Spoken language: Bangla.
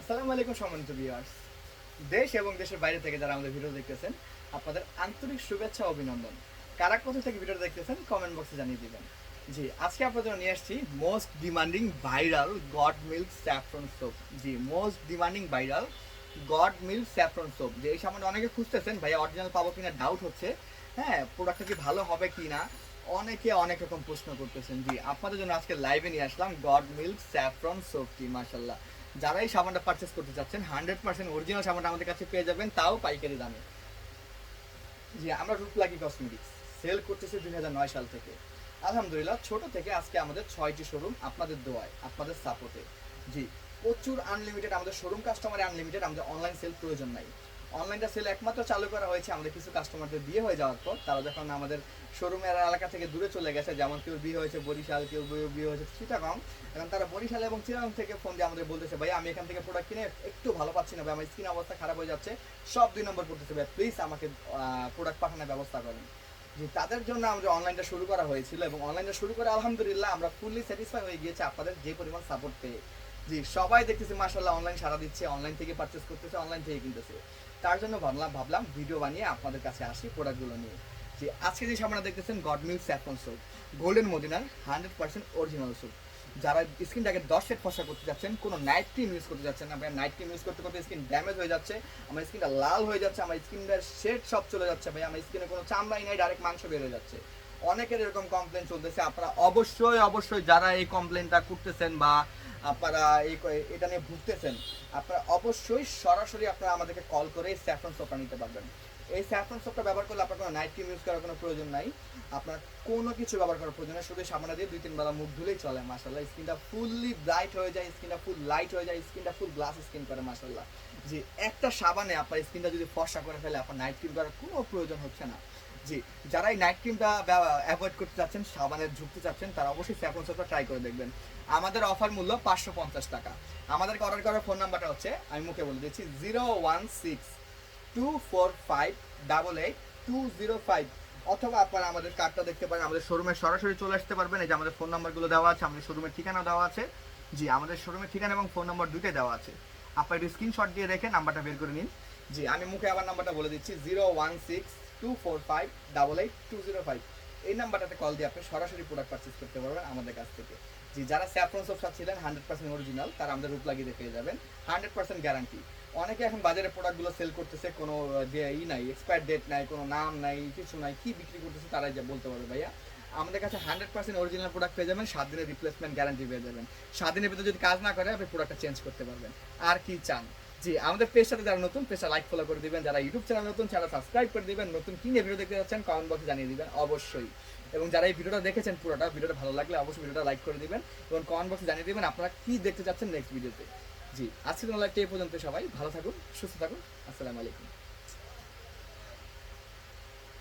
আসসালামু আলাইকুম সম্মানিত ভিউয়ার্স, দেশ এবং দেশের বাইরে থেকে যারা আমাদের ভিডিও দেখতেছেন আপনাদের আন্তরিক শুভেচ্ছা ও অভিনন্দন। কারা কোথা থেকে ভিডিও দেখতেছেন কমেন্ট বক্সে জানিয়ে দিবেন। জি, আজকে আপনাদের জন্য নিয়ে আসছি most demanding viral god milk saffron soap. জি, most demanding viral god milk saffron soap. যে এই সামান্য অনেকে খুঁজতেছেন ভাইয়া অরিজিনাল পাবো কিনা, ডাউট হচ্ছে। হ্যাঁ, প্রোডাক্টটা কি ভালো হবে কিনা অনেকে অনেক রকম প্রশ্ন করতেছেন। জি, আপনাদের জন্য আজকে লাইভে নিয়ে আসলাম গড মিল্ক স্যাফরন সোপটি। মাশাআল্লাহ, যারা এই সাবানটা পারচেস করতে চাচ্ছেন 100% অরিজিনাল সাবানটা আমাদের কাছে পেয়ে যাবেন, তাও পাইকারি দামে। জি, আমরা রূপলাকি কসমেটিক্স সেল করতেছি 2009 সাল থেকে। আলহামদুলিল্লাহ, ছোট থেকে আজকে আমাদের 6টি শোরুম, আপনাদের দোয়ায় আপনাদের সাপোর্টে। জি, প্রচুর আনলিমিটেড আমাদের শোরুম কাস্টমারে আনলিমিটেড, আমাদের অনলাইন সেল প্রয়োজন নাই। অনলাইনটা সেল একমাত্র চালু করা হয়েছে আমাদের কিছু কাস্টমারদের বিয়ে হয়ে যাওয়ার পর। তারা যখন আমাদের শোরুমের এলাকা থেকে দূরে চলে গেছে, যেমন কেউ বিয়ে হয়েছে বরিশাল, কেউ বিয়ে হয়েছে চিটাগং, এখন তারা বরিশাল এবং চিটাগং থেকে ফোন দিয়ে আমাদের বলতেছে ভাই আমি এখান থেকে প্রোডাক্ট কিনে একটু ভালো পাচ্ছি না ভাই, আমার স্কিন অবস্থা খারাপ হয়ে যাচ্ছে, সব 2 নম্বর করতেছে ভাই, প্লিজ আমাকে প্রোডাক্ট পাঠানোর ব্যবস্থা করেন। যে তাদের জন্য আমাদের অনলাইনটা শুরু করা হয়েছিল এবং অনলাইনটা শুরু করে আলহামদুলিল্লাহ আমরা ফুললি স্যাটিসফাই হয়ে গিয়েছি আপনাদের যে পরিমাণ সাপোর্ট পেয়ে। জি, সবাই দেখতেছি মাশাআল্লাহ অনলাইন সারা দিচ্ছে, অনলাইন থেকে পারচেস করতেছে, অনলাইন থেকে কিনতেছে। তার জন্য ভাবলাম ভিডিও বানিয়ে আপনাদের কাছে আসি প্রোডাক্টগুলো নিয়ে। যে আজকে যে সামনে দেখতেছেন god milk saffron soap, golden মদিনার 100% অরিজিনাল সোপ। যারা স্কিনটাকে 10 শেড ফর্সা করতে যাচ্ছেন, কোনো নাইট ক্রিম ইউজ করতে যাচ্ছেন না, নাইট ক্রিম ইউজ করতে করতে স্কিন ড্যামেজ হয়ে যাচ্ছে, আমার স্কিনটা লাল হয়ে যাচ্ছে, আমার স্কিনের শেড সব চলে যাচ্ছে ভাই, আমার স্কিনে কোনো চামড়াই নাই, ডাইরেক্ট মাংস বের হয়ে যাচ্ছে। অনেকের এরকম কমপ্লেন চলতেছে। আপনারা অবশ্যই যারা এই কমপ্লেনটা করতেছেন বা আপনারা এটা নিয়ে ভুগতেছেন, আপনারা অবশ্যই সরাসরি আপনারা আমাদেরকে কল করে এই স্যাফরন সোপটা নিতে পারবেন। এই স্যাফরন সোপটা ব্যবহার করলে আপনার কোনো নাইট ক্রিম ইউজ করার কোনো প্রয়োজন নাই, আপনার কোনো কিছু ব্যবহার করার প্রয়োজন নেই, শুধু সাবান দিয়ে 2-3 বেলা মুখ ধুলেই চলে। মাশাআল্লাহ, স্কিনটা ফুললি ব্রাইট হয়ে যায়, স্কিনটা ফুল লাইট হয়ে যায়, স্কিনটা ফুল গ্লাস স্কিন করে মাশাআল্লাহ। যে একটা সাবানে আপনার স্কিনটা যদি ফর্সা করে ফেলে, আপনার নাইট ক্রিম করার কোনো প্রয়োজন হচ্ছে না। জি, যারা এই নাইট ক্রিমটা অ্যাভয়েড করতে চাচ্ছেন, সাবানের ঝুঁকতে চাচ্ছেন, তারা অবশ্যই স্যাফরন সোপটা ট্রাই করে দেখবেন। আমাদের অফার মূল্য 550 টাকা। আমাদেরকে অর্ডার করার ফোন নাম্বারটা হচ্ছে, আমি মুখে বলে দিচ্ছি, 016-245-88205, অথবা আপনারা আমাদের কার্ডটা দেখতে পারেন, আমাদের শোরুমে সরাসরি চলে আসতে পারবেন। এই যে আমাদের ফোন নাম্বারগুলো দেওয়া আছে, আমাদের শোরুমের ঠিকানা দেওয়া আছে। জি, আমাদের শোরুমের ঠিকানা এবং ফোন নাম্বার দুটোই দেওয়া আছে। আপনার একটু স্ক্রিনশট দিয়ে রেখে নাম্বারটা বের করে নিন। জি, আমি মুখে আবার নাম্বারটা বলে দিচ্ছি, 016-245-88205। এই নাম্বারটাতে কল দিয়ে আপনি সরাসরি প্রোডাক্ট পারচেজ করতে পারবেন আমাদের কাছ থেকে। জি, যারা স্যাফরন সোপ চাচ্ছিলেন 100% অরিজিনাল, তারা আমাদের রূপ লাগিয়ে পেয়ে যাবেন, 100% গ্যারান্টি। অনেকে এখন বাজারে প্রোডাক্টগুলো সেল করতেছে, কোনো যে নাই, এক্সপায়ার ডেট নাই, কোনো নাম নাই, কিছু নাই, কি বিক্রি করতেছে তারাই যা বলতে পারবে। ভাইয়া আমাদের কাছে 100% অরিজিনাল প্রোডাক্ট পেয়ে যাবেন, 7 দিনের রিপ্লেসমেন্ট গ্যারান্টি পেয়ে যাবেন। 7 দিনের ভিতরে যদি কাজ না করে আপনি প্রোডাক্টটা চেঞ্জ করতে পারবেন। আর কি চান? জি, আমাদের পেজটাতে যারা নতুন, পেজটা লাইক ফলো করে দিবেন, যারা ইউটিউব চ্যানেল নতুন, চ্যানেল সাবস্ক্রাইব করে দিবেন, নতুন কি নিয়ে ভিডিও দেখতে যাচ্ছেন কমেন্ট বক্সে জানিয়ে দিবেন অবশ্যই। এবং যারা এই ভিডিওটা দেখেছেন পুরোটা, ভিডিওটা ভালো লাগলে অবশ্যই ভিডিওটা লাইক করে দিবেন এবং কমেন্ট বক্সে জানিয়ে দিবেন আপনারা কি দেখতে চাচ্ছেন নেক্সট ভিডিওতে। জি, আজকের লাইভটা এই পর্যন্ত। সবাই ভালো থাকুন, সুস্থ থাকুন, আসসালামু আলাইকুম।